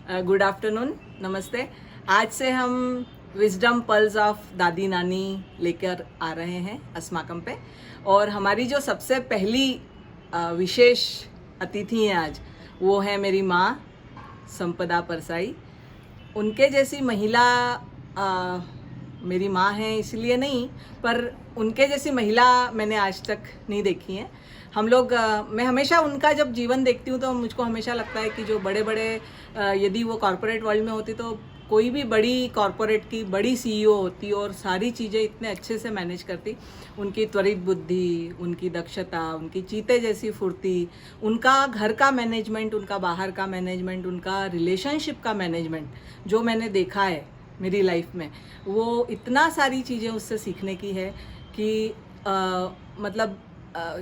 Good afternoon, नमस्ते। आज से हम विजडम पल्स ऑफ दादी नानी लेकर आ रहे हैं अस्माकम पे। और हमारी जो सबसे पहली विशेष अतिथि हैं आज, वो है मेरी माँ संपदा परसाई। उनके जैसी महिला मेरी माँ है इसलिए नहीं, पर उनके जैसी महिला मैंने आज तक नहीं देखी है। हम लोग मैं हमेशा उनका जब जीवन देखती हूँ तो मुझको हमेशा लगता है कि जो बड़े बड़े यदि वो कॉरपोरेट वर्ल्ड में होती तो कोई भी बड़ी कॉरपोरेट की बड़ी सीईओ होती और सारी चीज़ें इतने अच्छे से मैनेज करती। उनकी त्वरित बुद्धि, उनकी दक्षता, उनकी चीते जैसी फुर्ती, उनका घर का मैनेजमेंट, उनका बाहर का मैनेजमेंट, उनका रिलेशनशिप का मैनेजमेंट जो मैंने देखा है मेरी लाइफ में, वो इतना सारी चीज़ें उससे सीखने की है कि मतलब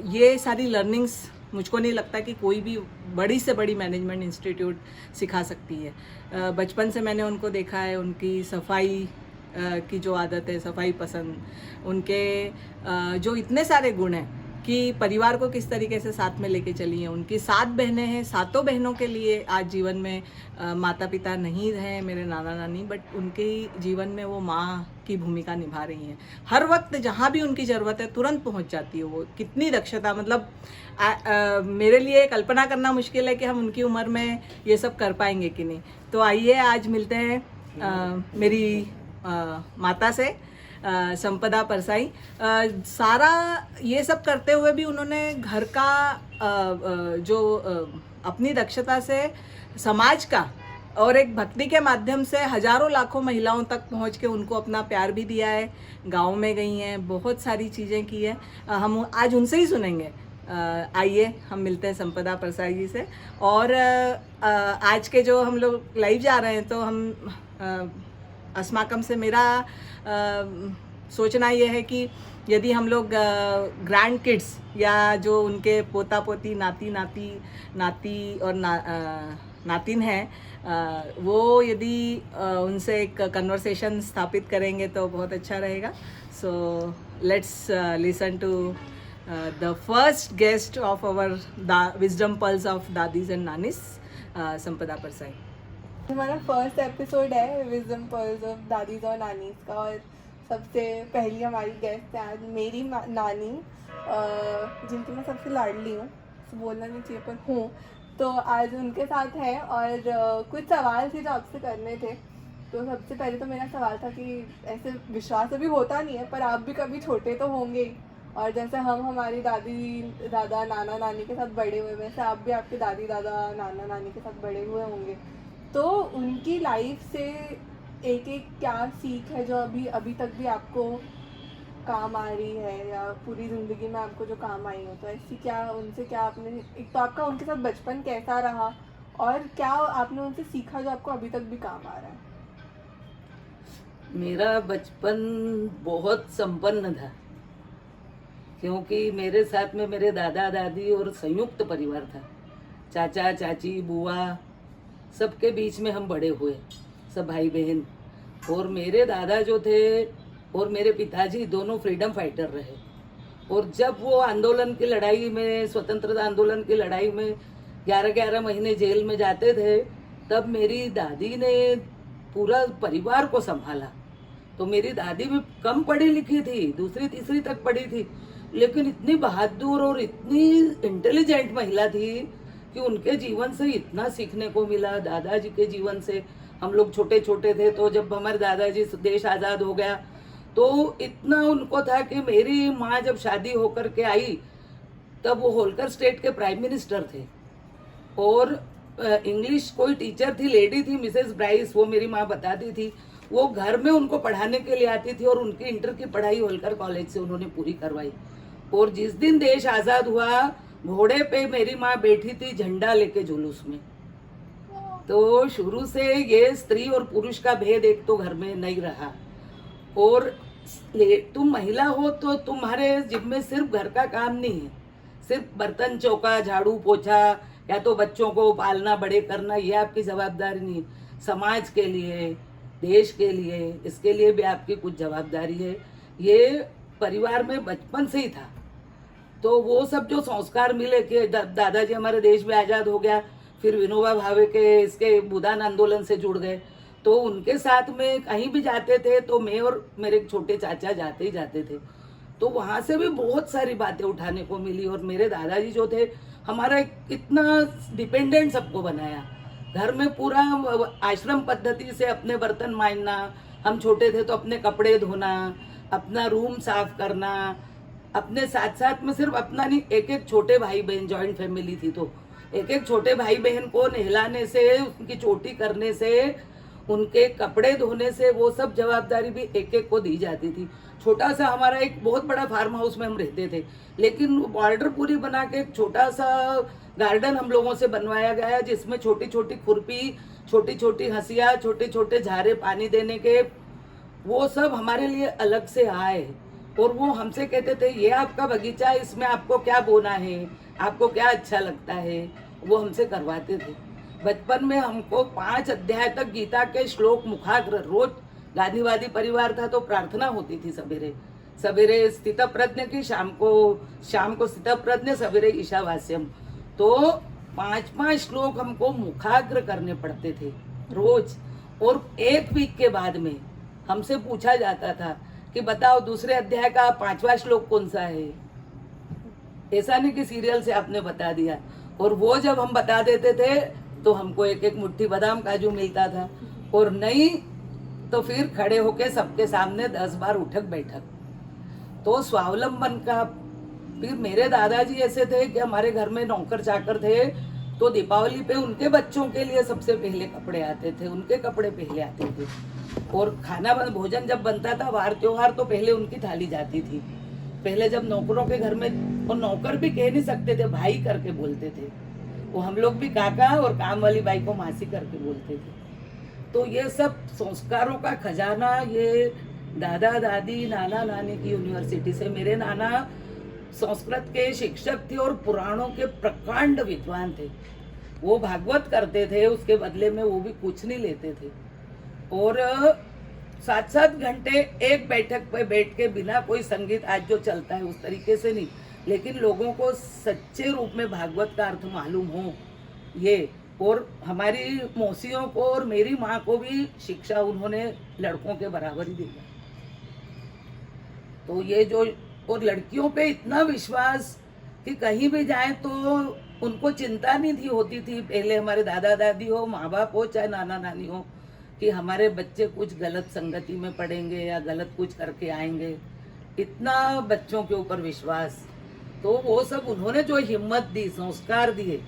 ये सारी लर्निंग्स मुझको नहीं लगता कि कोई भी बड़ी से बड़ी मैनेजमेंट इंस्टीट्यूट सिखा सकती है। बचपन से मैंने उनको देखा है, उनकी सफाई की जो आदत है, सफाई पसंद, उनके जो इतने सारे गुण हैं कि परिवार को किस तरीके से साथ में लेके चली हैं। उनकी 7 बहनें हैं, सातों बहनों के लिए आज जीवन में माता पिता नहीं हैं मेरे नाना नानी, बट उनके जीवन में वो माँ की भूमिका निभा रही हैं। हर वक्त जहाँ भी उनकी ज़रूरत है तुरंत पहुँच जाती है। वो कितनी दक्षता, मतलब मेरे लिए कल्पना करना मुश्किल है कि हम उनकी उम्र में ये सब कर पाएंगे कि नहीं। तो आइए आज मिलते हैं मेरी माता से, संपदा परसाई। सारा ये सब करते हुए भी उन्होंने घर का जो अपनी दक्षता से समाज का और एक भक्ति के माध्यम से हजारों लाखों महिलाओं तक पहुंच के उनको अपना प्यार भी दिया है। गांव में गई हैं, बहुत सारी चीज़ें की है। हम आज उनसे ही सुनेंगे। आइए हम मिलते हैं संपदा परसाई जी से। और आज के जो हम लोग लाइव जा रहे हैं तो हम अस्माकम से मेरा सोचना ये है कि यदि हम लोग ग्रैंड किड्स या जो उनके पोता पोती, नाती और नातिन हैं, वो यदि उनसे एक कन्वर्सेशन स्थापित करेंगे तो बहुत अच्छा रहेगा। So let's listen to the first guest of our wisdom pulse of dadis and nanis, Sampada Parsai. हमारा फर्स्ट एपिसोड है विजडम पल्स ऑफ दादीज और नानीज का, और सबसे पहली हमारी गेस्ट है आज मेरी नानी, जिनकी मैं सबसे लाडली हूँ, बोलना नहीं चाहिए पर हूँ। तो आज उनके साथ है और कुछ सवाल थे जो आपसे करने थे। तो सबसे पहले तो मेरा सवाल था कि ऐसे विश्वास अभी होता नहीं है पर आप भी कभी छोटे तो होंगे ही, और जैसे हम हमारी दादी दादा नाना नानी के साथ बड़े हुए, वैसे आप भी आपके दादी दादा नाना नानी के साथ बड़े हुए होंगे। तो उनकी लाइफ से एक एक क्या सीख है जो अभी तक भी आपको काम आ रही है, या पूरी ज़िंदगी में आपको जो काम आई हो, तो ऐसी क्या उनसे क्या आपने, एक तो आपका उनके साथ बचपन कैसा रहा और क्या आपने उनसे सीखा जो आपको अभी तक भी काम आ रहा है? मेरा बचपन बहुत संपन्न था, क्योंकि मेरे साथ में मेरे दादा दादी और संयुक्त परिवार था। चाचा चाची बुआ सबके बीच में हम बड़े हुए, सब भाई बहन। और मेरे दादा जो थे और मेरे पिताजी दोनों फ्रीडम फाइटर रहे। और जब वो आंदोलन की लड़ाई में, स्वतंत्रता आंदोलन की लड़ाई में 11-11 महीने जेल में जाते थे, तब मेरी दादी ने पूरा परिवार को संभाला। तो मेरी दादी भी कम पढ़ी लिखी थी, दूसरी तीसरी तक पढ़ी थी, लेकिन इतनी बहादुर और इतनी इंटेलिजेंट महिला थी कि उनके जीवन से इतना सीखने को मिला। दादाजी के जीवन से, हम लोग छोटे छोटे थे तो जब हमारे दादाजी देश आज़ाद हो गया तो इतना उनको था कि मेरी माँ जब शादी होकर के आई तब वो होलकर स्टेट के प्राइम मिनिस्टर थे। और इंग्लिश कोई टीचर थी, लेडी थी, मिसेस ब्राइस, वो मेरी माँ बताती थी, वो घर में उनको पढ़ाने के लिए आती थी और उनकी इंटर की पढ़ाई होलकर कॉलेज से उन्होंने पूरी करवाई। और जिस दिन देश आज़ाद हुआ, घोड़े पे मेरी माँ बैठी थी झंडा लेके जुलूस में। तो शुरू से ये स्त्री और पुरुष का भेद एक तो घर में नहीं रहा। और तुम महिला हो तो तुम्हारे जिम्मे सिर्फ घर का काम नहीं है, सिर्फ बर्तन चौका झाड़ू पोछा या तो बच्चों को पालना बड़े करना, ये आपकी जवाबदारी नहीं। समाज के लिए, देश के लिए, इसके लिए भी आपकी कुछ जवाबदारी है। ये परिवार में बचपन से ही था। तो वो सब जो संस्कार मिले कि दादाजी हमारे देश में आज़ाद हो गया, फिर विनोबा भावे के इसके भूदान आंदोलन से जुड़ गए। तो उनके साथ में कहीं भी जाते थे तो मैं और मेरे छोटे चाचा जाते ही जाते थे। तो वहाँ से भी बहुत सारी बातें उठाने को मिली। और मेरे दादाजी जो थे, हमारा इतना डिपेंडेंट सबको बनाया। घर में पूरा आश्रम पद्धति से अपने बर्तन मांजना, हम छोटे थे तो अपने कपड़े धोना, अपना रूम साफ करना, अपने साथ साथ में सिर्फ अपना नहीं, एक एक छोटे भाई बहन, जॉइंट फैमिली थी तो एक एक छोटे भाई बहन को नहलाने से, उनकी चोटी करने से, उनके कपड़े धोने से, वो सब जवाबदारी भी एक एक को दी जाती थी। छोटा सा हमारा एक बहुत बड़ा फार्म हाउस में हम रहते थे, लेकिन बॉर्डर पूरी बना के एक छोटा सा गार्डन हम लोगों से बनवाया गया, जिसमें छोटी छोटी खुरपी, छोटी छोटी हंसिया, छोटे छोटे झारे पानी देने के, वो सब हमारे लिए अलग से आए। और वो हमसे कहते थे, ये आपका बगीचा है, इसमें आपको क्या बोना है, आपको क्या अच्छा लगता है, वो हमसे करवाते थे। बचपन में हमको 5 अध्याय तक गीता के श्लोक मुखाग्र, रोज गांधीवादी परिवार था तो प्रार्थना होती थी सवेरे सवेरे स्थित प्रज्ञ की, शाम को स्थित प्रज्ञ, सवेरे ईशावास्यम। तो 5-5 श्लोक हमको मुखाग्र करने पड़ते थे रोज। और 1 वीक के बाद में हमसे पूछा जाता था कि बताओ दूसरे अध्याय का 5वां श्लोक कौन सा है। ऐसा नहीं कि सीरियल से आपने बता दिया। और वो जब हम बता देते थे तो हमको एक एक मुट्ठी बादाम काजू मिलता था, और नहीं तो फिर खड़े होके सबके सामने 10 बार उठक बैठक। तो स्वावलंबन का। फिर मेरे दादाजी ऐसे थे कि हमारे घर में नौकर चाकर थे, तो दीपावली पे उनके बच्चों के लिए सबसे पहले कपड़े आते थे, उनके कपड़े पहले आते थे। और खाना भोजन जब बनता था वार त्योहार, तो पहले उनकी थाली जाती थी। पहले जब नौकरों के घर में, और नौकर भी कह नहीं सकते थे, भाई करके बोलते थे, वो हम लोग भी काका और काम वाली बाई को मासी करके बोलते थे। तो ये सब संस्कारों का खजाना ये दादा दादी नाना नानी की यूनिवर्सिटी से। मेरे नाना संस्कृत के शिक्षक थे और पुराणों के प्रकांड विद्वान थे। वो भागवत करते थे, उसके बदले में वो भी कुछ नहीं लेते थे। और 7-7 घंटे एक बैठक पे बैठ के, बिना कोई संगीत आज जो चलता है उस तरीके से नहीं, लेकिन लोगों को सच्चे रूप में भागवत का अर्थ मालूम हो ये। और हमारी मौसियों को और मेरी माँ को भी शिक्षा उन्होंने लड़कों के बराबर ही दी। तो ये जो, और लड़कियों पे इतना विश्वास कि कहीं भी जाए तो उनको चिंता नहीं थी होती थी। पहले हमारे दादा दादी हो, माँ बाप हो, चाहे नाना नानी हो, कि हमारे बच्चे कुछ गलत संगति में पड़ेंगे या गलत कुछ करके आएंगे, इतना बच्चों के ऊपर विश्वास। तो वो सब उन्होंने जो हिम्मत दी, संस्कार दिए,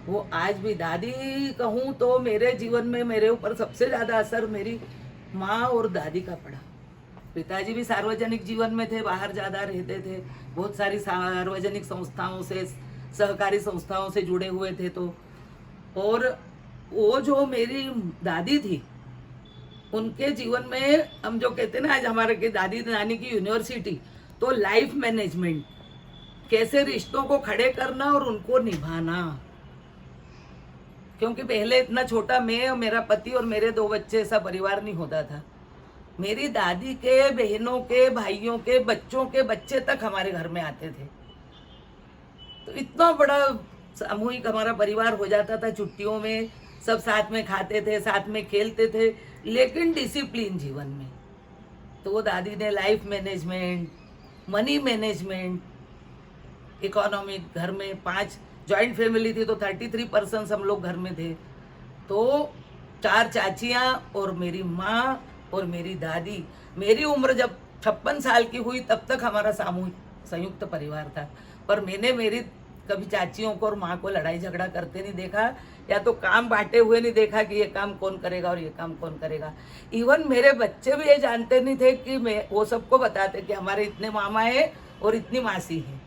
वो आज भी। दादी कहूँ तो मेरे जीवन में मेरे ऊपर सबसे ज़्यादा असर मेरी माँ और दादी का पड़ा। पिताजी भी सार्वजनिक जीवन में थे, बाहर ज़्यादा रहते थे, बहुत सारी सार्वजनिक संस्थाओं से, सहकारी संस्थाओं से जुड़े हुए थे। तो और वो जो मेरी दादी थी, उनके जीवन में हम जो कहते हैं ना, आज हमारे की दादी नानी की यूनिवर्सिटी, तो लाइफ मैनेजमेंट, कैसे रिश्तों को खड़े करना और उनको निभाना। क्योंकि पहले इतना छोटा मैं और मेरा पति और मेरे 2 बच्चे, ऐसा परिवार नहीं होता था। मेरी दादी के बहनों के भाइयों के बच्चों के बच्चे तक हमारे घर में आते थे। तो इतना बड़ा सामूहिक हमारा परिवार हो जाता था। छुट्टियों में सब साथ में खाते थे, साथ में खेलते थे, लेकिन डिसिप्लिन जीवन में। तो वो दादी ने life management, money management, economic, घर में 5 जॉइंट फैमिली थी तो 33 पर्सन्स हम लोग घर में थे। तो 4 चाचियाँ और मेरी माँ और मेरी दादी। मेरी उम्र जब 56 साल की हुई तब तक हमारा सामूहिक संयुक्त परिवार था। पर मैंने मेरी कभी चाचियों को और माँ को लड़ाई झगड़ा करते नहीं देखा, या तो काम बांटे हुए नहीं देखा कि ये काम कौन करेगा और ये काम कौन करेगा। इवन मेरे बच्चे भी ये जानते नहीं थे कि मैं, वो सबको बताते कि हमारे इतने मामा है और इतनी मासी है।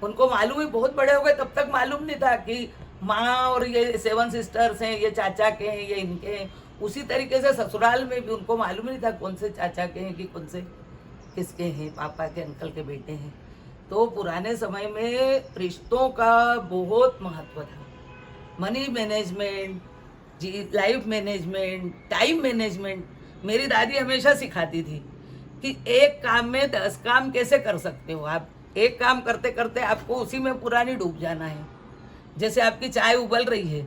उनको मालूम ही, बहुत बड़े हो गए तब तक मालूम नहीं था कि माँ और ये 7 सिस्टर्स हैं, ये चाचा के हैं, ये इनके हैं। उसी तरीके से ससुराल में भी उनको मालूम नहीं था कौन से चाचा के हैं कि कौन से किसके हैं, पापा के, अंकल के बेटे हैं। तो पुराने समय में रिश्तों का बहुत महत्व था। मनी मैनेजमेंट, जी, लाइफ मैनेजमेंट, टाइम मैनेजमेंट। मेरी दादी हमेशा सिखाती थी कि एक काम में 10 काम कैसे कर सकते हो आप। एक काम करते करते आपको उसी में पूरा नहीं डूब जाना है। जैसे आपकी चाय उबल रही है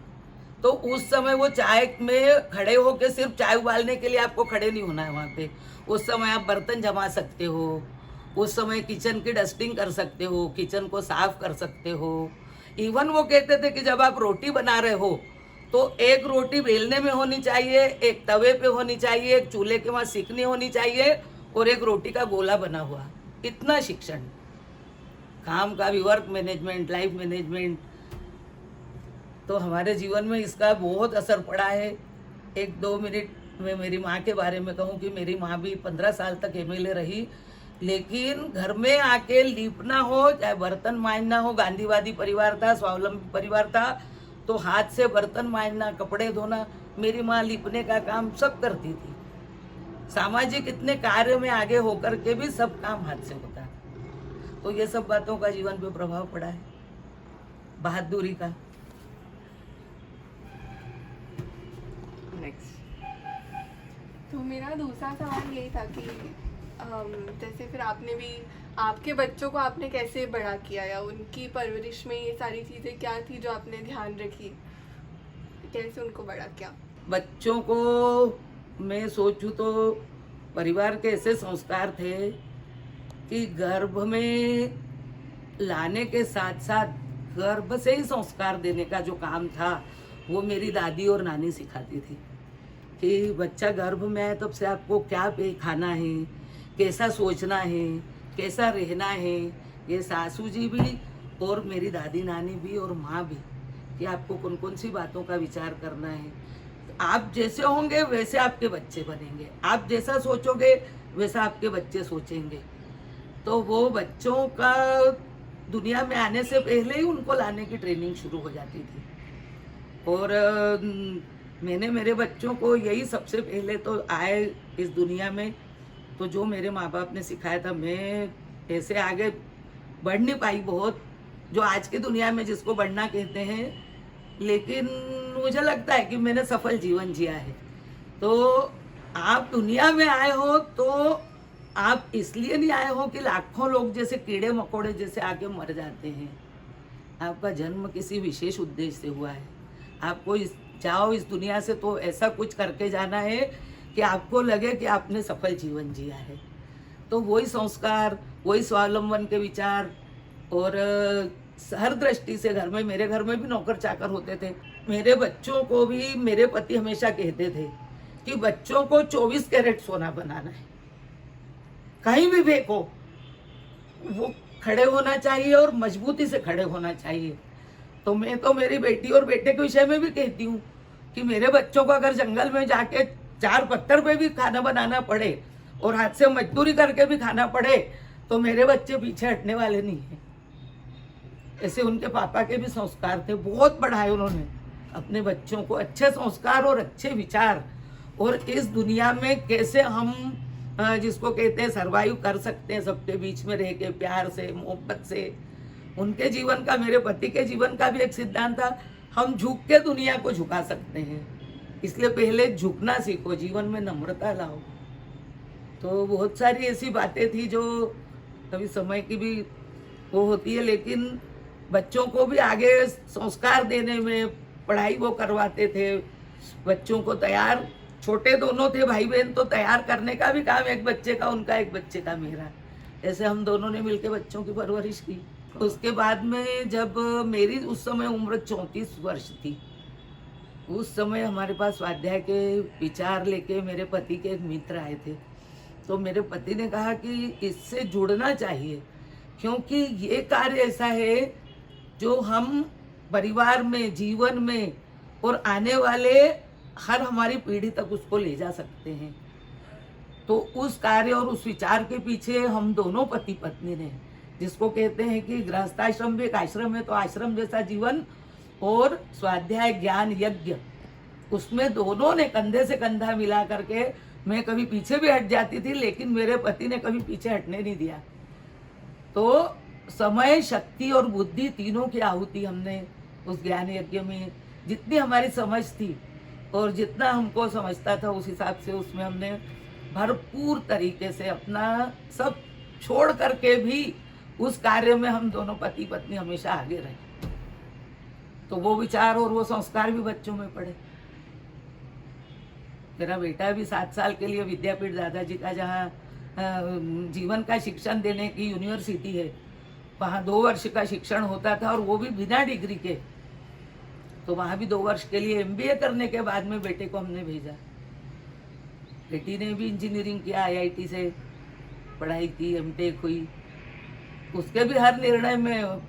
तो उस समय वो चाय में खड़े होके सिर्फ चाय उबालने के लिए आपको खड़े नहीं होना है वहाँ पे। उस समय आप बर्तन जमा सकते हो, उस समय किचन की डस्टिंग कर सकते हो, किचन को साफ कर सकते हो। इवन वो कहते थे कि जब आप रोटी बना रहे हो तो एक रोटी बेलने में होनी चाहिए, एक तवे पे होनी चाहिए, एक चूल्हे के वहाँ सिकनी होनी चाहिए और एक रोटी का गोला बना हुआ। इतना शिक्षण, काम का भी, वर्क मैनेजमेंट, लाइफ मैनेजमेंट, तो हमारे जीवन में इसका बहुत असर पड़ा है। 1-2 मिनट में मेरी माँ के बारे में कहूँ कि मेरी माँ भी 15 साल तक MLA रही, लेकिन घर में आके लीपना हो, चाहे बर्तन मांजना हो, गांधीवादी परिवार था, स्वावलंबी परिवार था, तो हाथ से बर्तन मांजना, कपड़े धोना, मेरी माँ लीपने का काम सब करती थी। सामाजिक इतने कार्य में आगे होकर के भी सब काम हाथ से होता था। तो ये सब बातों का जीवन पे प्रभाव पड़ा है, बहादुरी का। नेक्स्ट। तो मेरा दूसरा सवाल यही था कि जैसे फिर आपने भी आपके बच्चों को आपने कैसे बड़ा किया, या उनकी परवरिश में ये सारी चीज़ें क्या थी जो आपने ध्यान रखी, कैसे उनको बड़ा किया? बच्चों को मैं सोचूं तो परिवार के ऐसे संस्कार थे कि गर्भ में लाने के साथ साथ गर्भ से ही संस्कार देने का जो काम था वो मेरी दादी और नानी सिखाती थी कि बच्चा गर्भ में आए तब से आपको क्या खाना है, कैसा सोचना है, कैसा रहना है। ये सासू जी भी और मेरी दादी नानी भी और माँ भी, कि आपको कौन कौन सी बातों का विचार करना है। आप जैसे होंगे वैसे आपके बच्चे बनेंगे, आप जैसा सोचोगे वैसा आपके बच्चे सोचेंगे। तो वो बच्चों का दुनिया में आने से पहले ही उनको लाने की ट्रेनिंग शुरू हो जाती थी। और मैंने मेरे बच्चों को यही सबसे पहले तो आए इस दुनिया में, तो जो मेरे माँ बाप ने सिखाया था, मैं ऐसे आगे बढ़ नहीं पाई बहुत, जो आज की दुनिया में जिसको बढ़ना कहते हैं, लेकिन मुझे लगता है कि मैंने सफल जीवन जिया है। तो आप दुनिया में आए हो तो आप इसलिए नहीं आए हो कि लाखों लोग जैसे कीड़े मकोड़े जैसे आके मर जाते हैं। आपका जन्म किसी विशेष उद्देश्य से हुआ है। आपको जाओ इस दुनिया से तो ऐसा कुछ करके जाना है कि आपको लगे कि आपने सफल जीवन जिया है। तो वही संस्कार, वही स्वावलंबन के विचार, और हर दृष्टि से घर में, मेरे घर में भी नौकर चाकर होते थे। मेरे बच्चों को भी मेरे पति हमेशा कहते थे कि बच्चों को 24 कैरेट सोना बनाना है, कहीं भी फेंको वो खड़े होना चाहिए और मजबूती से खड़े होना चाहिए। तो मैं तो मेरी बेटी और बेटे के विषय में भी कहती हूँ कि मेरे बच्चों को अगर जंगल में जाके 4 पत्थर पे भी खाना बनाना पड़े और हाथ से मजदूरी करके भी खाना पड़े तो मेरे बच्चे पीछे हटने वाले नहीं हैं। ऐसे उनके पापा के भी संस्कार थे, बहुत बढ़ाए उन्होंने अपने बच्चों को, अच्छे संस्कार और अच्छे विचार, और इस दुनिया में कैसे हम जिसको कहते हैं सरवाइव कर सकते हैं सबके बीच में रह के, प्यार से, मोहब्बत से। उनके जीवन का, मेरे पति के जीवन का भी एक सिद्धांत था, हम झुक के दुनिया को झुका सकते हैं, इसलिए पहले झुकना सीखो, जीवन में नम्रता लाओ। तो बहुत सारी ऐसी बातें थी जो कभी समय की भी वो होती है, लेकिन बच्चों को भी आगे संस्कार देने में पढ़ाई वो करवाते थे, बच्चों को तैयार, छोटे दोनों थे भाई बहन, तो तैयार करने का भी काम एक बच्चे का उनका, एक बच्चे का मेरा, ऐसे हम दोनों ने मिलकर बच्चों की परवरिश की। उसके बाद में जब मेरी उस समय उम्र 34 वर्ष थी, उस समय हमारे पास स्वाध्याय के विचार लेके मेरे पति के एक मित्र आए थे। तो मेरे पति ने कहा कि इससे जुड़ना चाहिए, क्योंकि ये कार्य ऐसा है जो हम परिवार में, जीवन में और आने वाले हर हमारी पीढ़ी तक उसको ले जा सकते हैं। तो उस कार्य और उस विचार के पीछे हम दोनों पति पत्नी ने, जिसको कहते हैं कि गृहस्थाश्रम भी एक आश्रम है, तो आश्रम जैसा जीवन और स्वाध्याय ज्ञान यज्ञ, उसमें दोनों ने कंधे से कंधा मिला करके, मैं कभी पीछे भी हट जाती थी लेकिन मेरे पति ने कभी पीछे हटने नहीं दिया। तो समय, शक्ति और बुद्धि तीनों की आहुति हमने उस ज्ञान यज्ञ में, जितनी हमारी समझ थी और जितना हमको समझता था उस हिसाब से उसमें हमने भरपूर तरीके से अपना सब छोड़ करके भी उस कार्य में हम दोनों पति पत्नी हमेशा आगे रहे। तो वो विचार और वो संस्कार भी बच्चों में पड़े। मेरा बेटा भी 7 साल के लिए विद्यापीठ दादाजी का, जहाँ जीवन का शिक्षण देने की यूनिवर्सिटी है, वहाँ 2 वर्ष का शिक्षण होता था और वो भी बिना डिग्री के। तो वहाँ भी 2 वर्ष के लिए MBA करने के बाद में बेटे को हमने भेजा। बेटी ने भी इंजीनियरिंग किया, IIT से पढ़ाई की, MTech हुई। उसके भी हर निर्णय में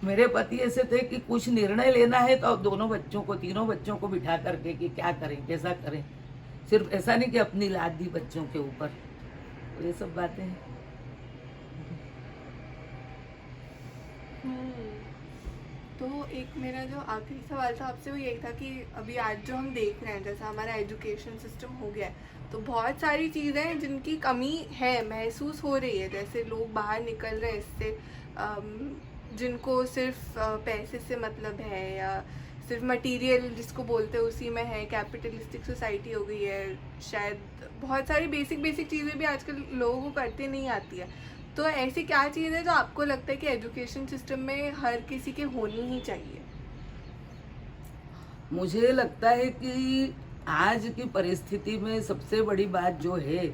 मेरे पति ऐसे थे कि कुछ निर्णय लेना है तो दोनों बच्चों को, तीनों बच्चों को बिठा करके कि क्या करें, कैसा करें। सिर्फ ऐसा नहीं कि अपनी लाद दी बच्चों के ऊपर। तो ये सब बातें हैं। तो एक मेरा जो आखिरी सवाल था आपसे वो यही था कि अभी आज जो हम देख रहे हैं, जैसा हमारा एजुकेशन सिस्टम हो गया है, तो बहुत सारी चीज़ें हैं जिनकी कमी है, महसूस हो रही है। जैसे लोग बाहर निकल रहे हैं इससे, जिनको सिर्फ पैसे से मतलब है या सिर्फ मटेरियल जिसको बोलते हैं उसी में है। कैपिटलिस्टिक सोसाइटी हो गई है, शायद बहुत सारी बेसिक चीज़ें भी आजकल लोगों को करते नहीं आती है। तो ऐसी क्या चीज़ है जो आपको लगता है कि एजुकेशन सिस्टम में हर किसी के होनी ही चाहिए? मुझे लगता है कि आज की परिस्थिति में सबसे बड़ी बात जो है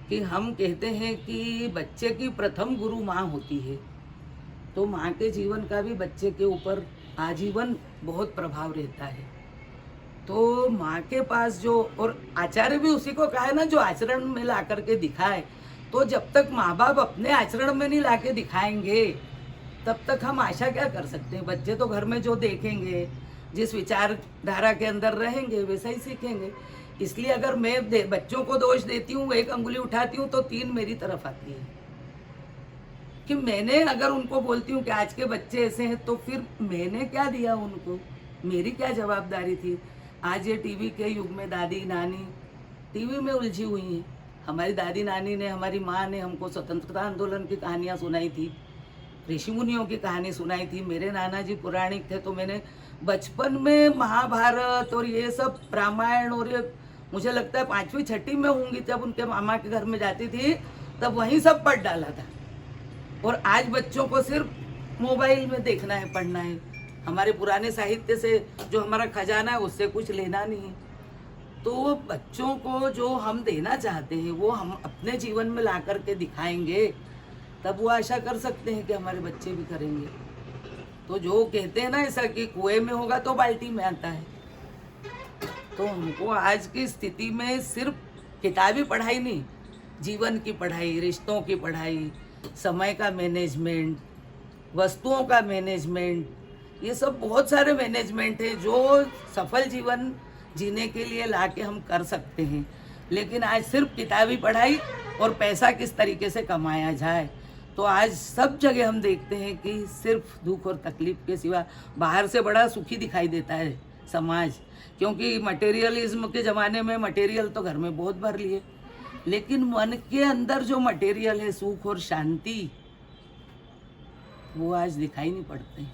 कि हम कहते हैं कि बच्चे की प्रथम गुरु माँ होती है। तो माँ के जीवन का भी बच्चे के ऊपर आजीवन बहुत प्रभाव रहता है। तो माँ के पास जो, और आचार्य भी उसी को कहा है ना, जो आचरण में ला करके दिखाए। तो जब तक माँ बाप अपने आचरण में नहीं ला के दिखाएंगे तब तक हम आशा क्या कर सकते हैं। बच्चे तो घर में जो देखेंगे, जिस विचारधारा के अंदर रहेंगे, वैसा ही सीखेंगे। इसलिए अगर मैं बच्चों को दोष देती हूँ, एक अंगुली उठाती हूँ तो 3 मेरी तरफ आती है। कि मैंने अगर उनको बोलती हूँ कि आज के बच्चे ऐसे हैं, तो फिर मैंने क्या दिया उनको, मेरी क्या जवाबदारी थी। आज ये टीवी के युग में दादी नानी टीवी में उलझी हुई हैं। हमारी दादी नानी ने, हमारी माँ ने हमको स्वतंत्रता आंदोलन की कहानियाँ सुनाई थी, ऋषि मुनियों की कहानी सुनाई थी। मेरे नाना जी पुराणिक थे, तो मैंने बचपन में महाभारत और ये सब रामायण, और ये मुझे लगता है 5वीं 6ठी में होंगी जब उनके मामा के घर में जाती थी, तब वहीं सब पढ़ डाला था। और आज बच्चों को सिर्फ मोबाइल में देखना है, पढ़ना है। हमारे पुराने साहित्य से जो हमारा खजाना है उससे कुछ लेना नहीं है। तो बच्चों को जो हम देना चाहते हैं वो हम अपने जीवन में ला करके दिखाएंगे, तब वो आशा कर सकते हैं कि हमारे बच्चे भी करेंगे। तो जो कहते हैं ना ऐसा कि कुएं में होगा तो बाल्टी में आता है, तो हमको आज की स्थिति में सिर्फ किताबी पढ़ाई नहीं, जीवन की पढ़ाई, रिश्तों की पढ़ाई, समय का मैनेजमेंट, वस्तुओं का मैनेजमेंट, ये सब बहुत सारे मैनेजमेंट है जो सफल जीवन जीने के लिए लाके हम कर सकते हैं। लेकिन आज सिर्फ किताबी पढ़ाई और पैसा किस तरीके से कमाया जाए, तो आज सब जगह हम देखते हैं कि सिर्फ दुख और तकलीफ के सिवा बाहर से बड़ा सुखी दिखाई देता है समाज। क्योंकि मटेरियलिज्म के ज़माने में मटेरियल तो घर में बहुत भर लिए, लेकिन मन के अंदर जो मटेरियल है, सुख और शांति, वो आज दिखाई नहीं पड़ते।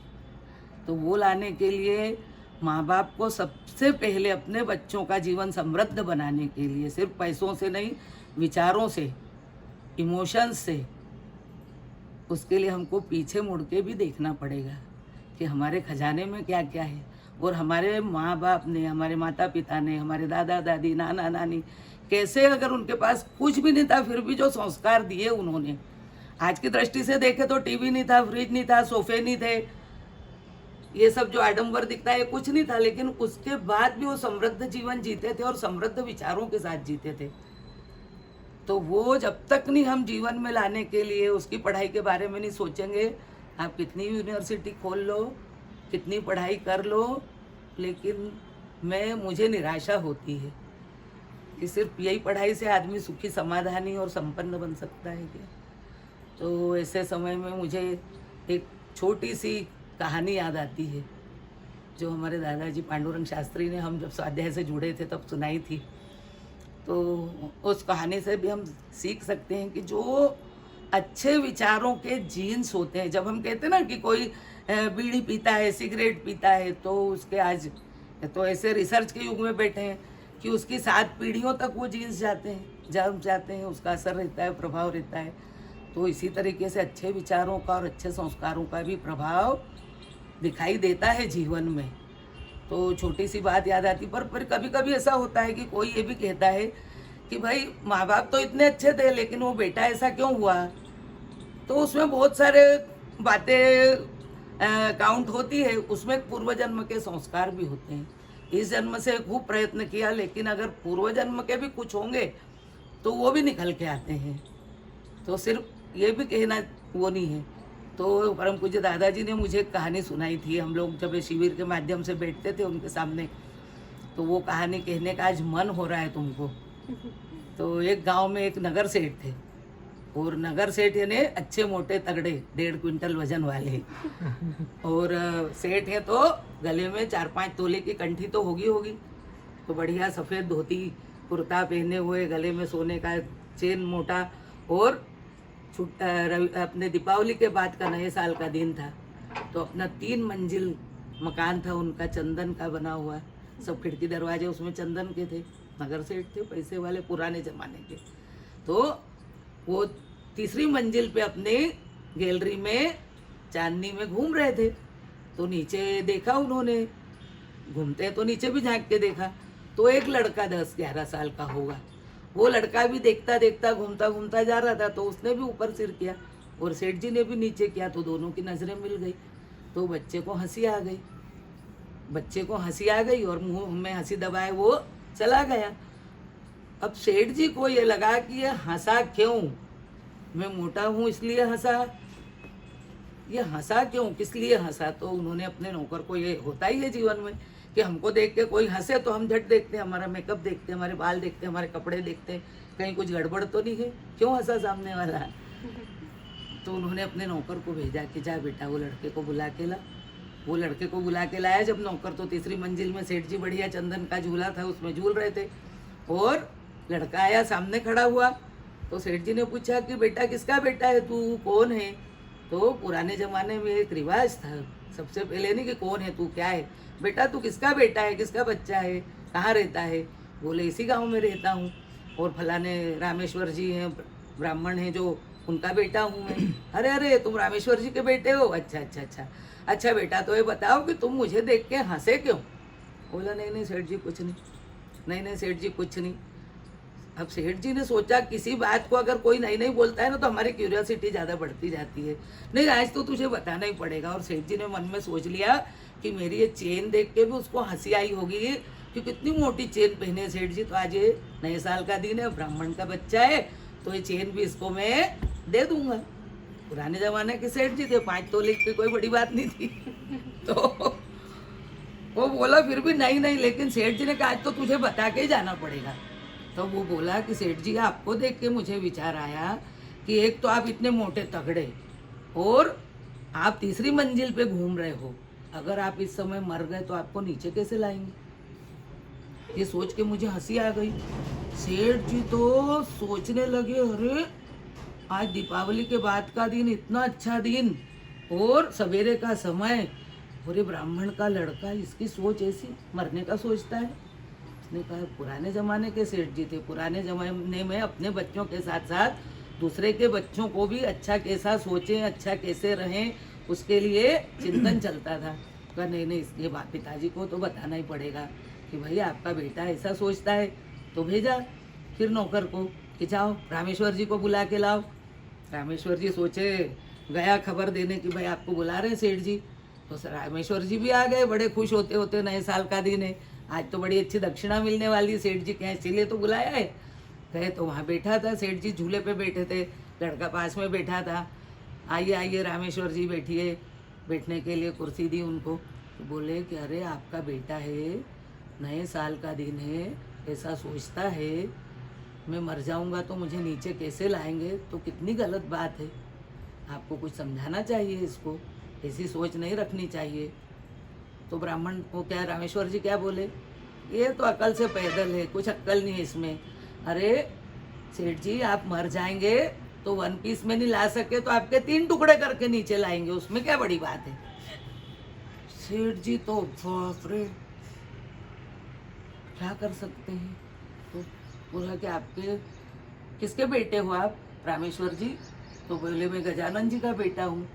तो वो लाने के लिए माँ बाप को सबसे पहले अपने बच्चों का जीवन समृद्ध बनाने के लिए सिर्फ पैसों से नहीं, विचारों से, इमोशंस से, उसके लिए हमको पीछे मुड़ के भी देखना पड़ेगा कि हमारे खजाने में क्या क्या है। और हमारे माँ बाप ने, हमारे माता पिता ने, हमारे दादा दादी, नाना नानी कैसे, अगर उनके पास कुछ भी नहीं था फिर भी जो संस्कार दिए उन्होंने, आज की दृष्टि से देखे तो टीवी नहीं था, फ्रिज नहीं था, सोफे नहीं थे, ये सब जो आडंबर दिखता है कुछ नहीं था, लेकिन उसके बाद भी वो समृद्ध जीवन जीते थे और समृद्ध विचारों के साथ जीते थे। तो वो जब तक नहीं हम जीवन में लाने के लिए उसकी पढ़ाई के बारे में नहीं सोचेंगे, आप कितनी यूनिवर्सिटी खोल लो, कितनी पढ़ाई कर लो, लेकिन मुझे निराशा होती है कि सिर्फ यही पढ़ाई से आदमी सुखी, समाधानी और संपन्न बन सकता है क्या। तो ऐसे समय में मुझे एक छोटी सी कहानी याद आती है जो हमारे दादाजी पांडुरंग शास्त्री ने, हम जब स्वाध्याय से जुड़े थे तब सुनाई थी। तो उस कहानी से भी हम सीख सकते हैं कि जो अच्छे विचारों के जीन्स होते हैं, जब हम कहते हैं ना कि कोई बीड़ी पीता है, सिगरेट पीता है, तो उसके आज तो ऐसे रिसर्च के युग में बैठे हैं कि उसकी 7 पीढ़ियों तक वो जीन्स जाते हैं, जम जाते हैं, उसका असर रहता है, प्रभाव रहता है। तो इसी तरीके से अच्छे विचारों का और अच्छे संस्कारों का भी प्रभाव दिखाई देता है जीवन में। तो छोटी सी बात याद आती, पर कभी कभी ऐसा होता है कि कोई ये भी कहता है कि भाई माँ बाप तो इतने अच्छे थे लेकिन वो बेटा ऐसा क्यों हुआ। तो उसमें बहुत सारे बातें काउंट होती है, उसमें पूर्व जन्म के संस्कार भी होते हैं। इस जन्म से खूब प्रयत्न किया लेकिन अगर पूर्व जन्म के भी कुछ होंगे तो वो भी निकल के आते हैं। तो सिर्फ ये भी कहना वो नहीं है। तो परम पूज्य दादाजी ने मुझे एक कहानी सुनाई थी, हम लोग जब शिविर के माध्यम से बैठते थे उनके सामने, तो वो कहानी कहने का आज मन हो रहा है तुमको। तो एक गांव में एक नगर सेठ थे, और नगर सेठ यानी अच्छे मोटे तगड़े 1.5 क्विंटल वजन वाले, और सेठ है तो गले में 4-5 तोले की कंठी तो होगी। तो बढ़िया सफ़ेद धोती कुर्ता पहने हुए, गले में सोने का चेन मोटा, और अपने दीपावली के बाद का नए साल का दिन था। तो अपना 3 मंजिल मकान था उनका, चंदन का बना हुआ, सब खिड़की दरवाजे उसमें चंदन के थे। नगर सेठ थे, पैसे वाले, पुराने ज़माने के। तो वो 3री मंजिल पे अपने गैलरी में चांदनी में घूम रहे थे। तो नीचे देखा उन्होंने, घूमते तो नीचे भी झांक के देखा, तो एक लड़का 10-11 साल का होगा, वो लड़का भी देखता देखता घूमता घूमता जा रहा था। तो उसने भी ऊपर सिर किया और सेठ जी ने भी नीचे किया, तो दोनों की नज़रें मिल गई। तो बच्चे को हंसी आ गई और मुंह में हंसी दबाए वो चला गया। अब सेठ जी को ये लगा कि ये हंसा क्यों, मैं मोटा हूँ इसलिए हंसा, ये हंसा क्यों, किस लिए हंसा। तो उन्होंने अपने नौकर को, ये होता ही है जीवन में कि हमको देख के कोई हंसे तो हम झट देखते हैं, हमारा मेकअप देखते हैं, हमारे बाल देखते हैं, हमारे कपड़े देखते हैं, कहीं कुछ गड़बड़ तो नहीं है, क्यों हंसा सामने वाला। तो उन्होंने अपने नौकर को भेजा कि जा बेटा वो लड़के को बुला के ला। वो लड़के को बुला के लाया जब नौकर, तो 3री मंजिल में सेठ जी बढ़िया चंदन का झूला था उसमें झूल रहे थे, और लड़का आया सामने खड़ा हुआ। तो सेठ जी ने पूछा कि बेटा किसका बेटा है, तू कौन है। तो पुराने ज़माने में एक रिवाज था, सबसे पहले नहीं कि कौन है तू, क्या है, बेटा तू किसका बेटा है, किसका बच्चा है, कहाँ रहता है। बोले इसी गांव में रहता हूँ, और फलाने रामेश्वर जी हैं, ब्राह्मण हैं जो, उनका बेटा हूँ मैं। अरे तुम रामेश्वर जी के बेटे हो, अच्छा बेटा, तो ये बताओ कि तुम मुझे देख के हंसे क्यों। बोला नहीं सेठ जी कुछ नहीं। अब सेठ जी ने सोचा किसी बात को अगर कोई नहीं बोलता है ना तो हमारी क्यूरियोसिटी ज़्यादा बढ़ती जाती है, नहीं आज तो तुझे बताना ही पड़ेगा। और सेठ जी ने मन में सोच लिया कि मेरी ये चेन देख के भी उसको हंसी आई होगी कि कितनी मोटी चेन पहने सेठ जी, तो आज ये नए साल का दिन है, ब्राह्मण का बच्चा है, तो ये चेन भी इसको मैं दे दूंगा। पुराने ज़माने के सेठ जी थे, 5 तोले की कोई बड़ी बात नहीं थी। तो वो बोला फिर भी नहीं, लेकिन सेठ जी ने कहा आज तो तुझे बता के ही जाना पड़ेगा। तो वो बोला कि सेठ जी आपको देख के मुझे विचार आया कि एक तो आप इतने मोटे तगड़े, और आप 3री मंजिल पे घूम रहे हो, अगर आप इस समय मर गए तो आपको नीचे कैसे लाएंगे। ये सोच के मुझे हंसी आ गई। सेठ जी तो सोचने लगे, अरे आज दीपावली के बाद का दिन, इतना अच्छा दिन, और सवेरे का समय, और ये ब्राह्मण का लड़का, इसकी सोच ऐसी मरने का सोचता है। उसने कहा पुराने ज़माने के सेठ जी थे, पुराने ज़माने में अपने बच्चों के साथ साथ दूसरे के बच्चों को भी अच्छा कैसा सोचें, अच्छा कैसे रहें, उसके लिए चिंतन चलता था। कहा नहीं इसके पिताजी को तो बताना ही पड़ेगा कि भाई आपका बेटा ऐसा सोचता है। तो भेजा फिर नौकर को कि जाओ रामेश्वर जी को बुला के लाओ। रामेश्वर जी सोचे, गया खबर देने की भाई आपको बुला रहे हैं सेठ जी। तो रामेश्वर जी भी आ गए, बड़े खुश होते होते, नए साल का दिन है, आज तो बड़ी अच्छी दक्षिणा मिलने वाली है सेठ जी के, इसीलिए तो बुलाया है। गए तो वहाँ बैठा था सेठ जी, झूले पे बैठे थे, लड़का पास में बैठा था। आइए रामेश्वर जी बैठिए, बैठने के लिए कुर्सी दी उनको। तो बोले कि अरे आपका बेटा है, नए साल का दिन है, ऐसा सोचता है, मैं मर जाऊंगा तो मुझे नीचे कैसे लाएंगे, तो कितनी गलत बात है, आपको कुछ समझाना चाहिए इसको, ऐसी सोच नहीं रखनी चाहिए। तो ब्राह्मण को क्या, रामेश्वर जी क्या बोले, ये तो अकल से पैदल है, कुछ अक्ल नहीं है इसमें। अरे सेठ जी आप मर जाएंगे तो 1 पीस में नहीं ला सके तो आपके 3 टुकड़े करके नीचे लाएंगे, उसमें क्या बड़ी बात है। सेठ जी तो बाप रे क्या कर सकते हैं। तो बोला कि आपके किसके बेटे हो आप, रामेश्वर जी। तो बोले मैं गजानन जी का बेटा हूँ।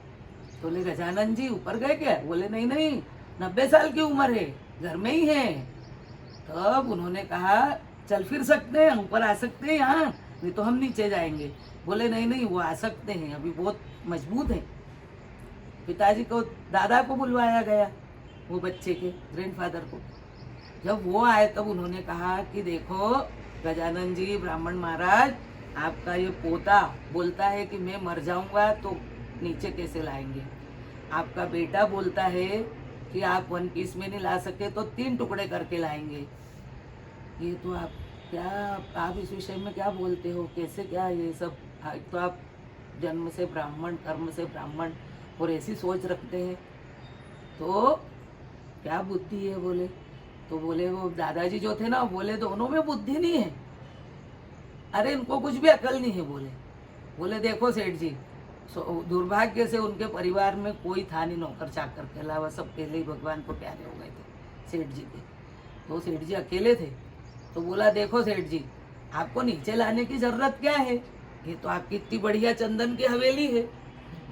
तो बोले गजानन जी ऊपर गए क्या? बोले नहीं नहीं, 90 साल की उम्र है, घर में ही है। तब उन्होंने कहा चल फिर सकते हैं, ऊपर आ सकते हैं यहाँ, नहीं तो हम नीचे जाएंगे। बोले नहीं नहीं, वो आ सकते हैं, अभी बहुत मजबूत है। पिताजी को, दादा को बुलवाया गया, वो बच्चे के ग्रैंडफादर को। जब वो आए तब उन्होंने कहा कि देखो गजानन जी, ब्राह्मण महाराज, आपका ये पोता बोलता है कि मैं मर जाऊंगा तो नीचे कैसे लाएंगे। आपका बेटा बोलता है कि आप 1 पीस में नहीं ला सके तो 3 टुकड़े करके लाएंगे। ये तो आप इस विषय में क्या बोलते हो, कैसे क्या ये सब? तो आप जन्म से ब्राह्मण, कर्म से ब्राह्मण और ऐसी सोच रखते हैं, तो क्या बुद्धि है? बोले तो बोले वो दादाजी जो थे ना, बोले दोनों में बुद्धि नहीं है, अरे इनको कुछ भी अकल नहीं है। बोले देखो सेठ जी, दुर्भाग्य से उनके परिवार में कोई था नहीं नौकर चाकर के अलावा, सब पहले ही भगवान को प्यारे हो गए थे सेठ जी के। तो सेठ जी अकेले थे। तो बोला देखो सेठ जी, आपको नीचे लाने की जरूरत क्या है? ये तो आपकी इतनी बढ़िया चंदन की हवेली है,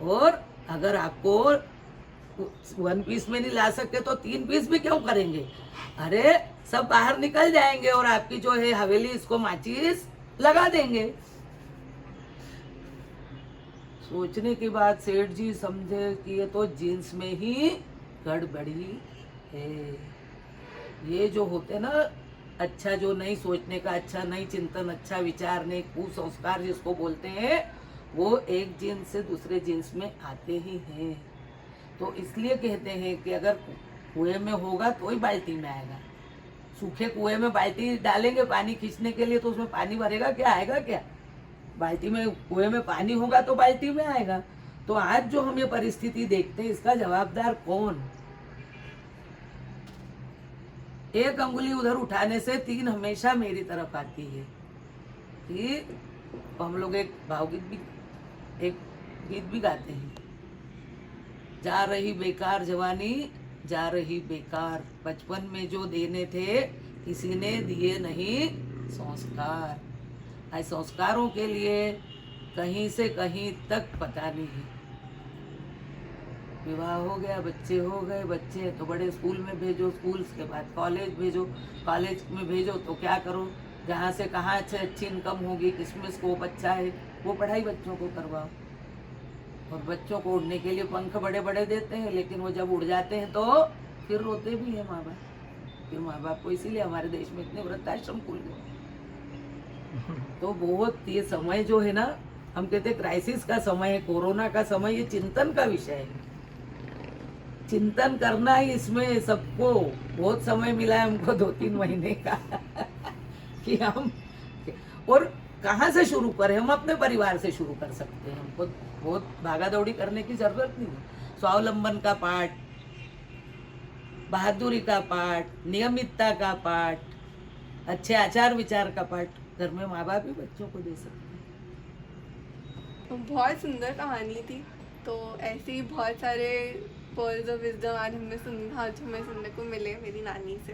और अगर आपको 1 पीस में नहीं ला सकते तो 3 पीस भी क्यों करेंगे? अरे सब बाहर निकल जाएंगे और आपकी जो है हवेली, इसको माचिस लगा देंगे। सोचने के बाद सेठ जी समझे कि ये तो जीन्स में ही गड़बड़ी है। ये जो होते ना, अच्छा जो नहीं सोचने का, अच्छा नहीं चिंतन, अच्छा विचार नहीं, कुसंस्कार जिसको बोलते हैं, वो एक जीन्स से दूसरे जीन्स में आते ही हैं। तो इसलिए कहते हैं कि अगर कुएं में होगा तो ही बाल्टी में आएगा। सूखे कुएं में बाल्टी डालेंगे पानी खींचने के लिए, तो उसमें पानी भरेगा क्या, आएगा क्या? बाल्टी में, कुएं में पानी होगा तो बाल्टी में आएगा। तो आज जो हम ये परिस्थिति देखते हैं, इसका जवाबदार कौन? एक अंगुली उधर उठाने से 3 हमेशा मेरी तरफ आती है। कि हम लोग एक भावगीत भी, एक गीत भी गाते हैं, जा रही बेकार जवानी, जा रही बेकार, बचपन में जो देने थे किसी ने दिए नहीं संस्कार। आज संस्कारों के लिए कहीं से कहीं तक पता नहीं है। विवाह हो गया, बच्चे हो गए, बच्चे तो बड़े स्कूल में भेजो, स्कूल के बाद कॉलेज भेजो, कॉलेज में भेजो तो क्या करो, जहाँ से कहाँ अच्छी इनकम होगी, किसमें स्कोप अच्छा है, वो पढ़ाई बच्चों को करवाओ। और बच्चों को उड़ने के लिए पंख बड़े बड़े देते हैं, लेकिन वो जब उड़ जाते हैं तो फिर रोते भी हैं माँ बाप। फिर माँ बाप को, इसीलिए हमारे देश में इतने वृद्धाश्रम खुल गए। तो बहुत ये समय जो है ना, हम कहते हैं क्राइसिस का समय है, कोरोना का समय, ये चिंतन का विषय है। चिंतन करना ही इसमें सबको बहुत समय मिला है हमको, 2-3 महीने का कि हम, और कहाँ से शुरू करें? हम अपने परिवार से शुरू कर सकते हैं। हमको बहुत भागा दौड़ी करने की जरूरत नहीं है। स्वावलंबन का पाठ, बहादुरी का पाठ, नियमितता का पाठ, अच्छे आचार विचार का पाठ घर में माँ बाप ही बच्चों को दे सकते हैं। तो बहुत सुंदर कहानी थी। तो ऐसे ही बहुत सारे पर्ल्स ऑफ विजडम आज हमें सुनने को मिले मेरी नानी से।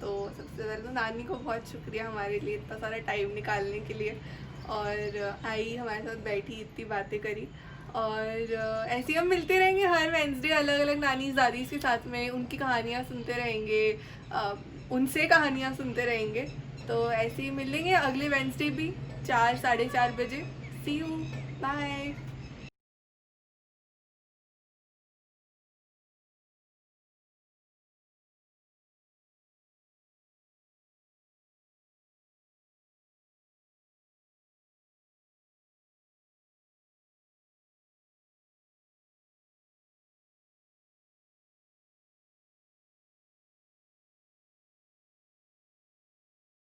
तो सबसे पहले तो नानी को बहुत शुक्रिया हमारे लिए इतना सारा टाइम निकालने के लिए, और आई हमारे साथ बैठी, इतनी बातें करी। और ऐसे ही हम मिलते रहेंगे हर वेंसडे, अलग अलग नानी दादी के साथ में उनकी कहानियाँ सुनते रहेंगे, उनसे कहानियाँ सुनते रहेंगे। तो ऐसे ही मिलेंगे अगले वेंसडे भी 4-4:30 बजे। सी यू, बाय।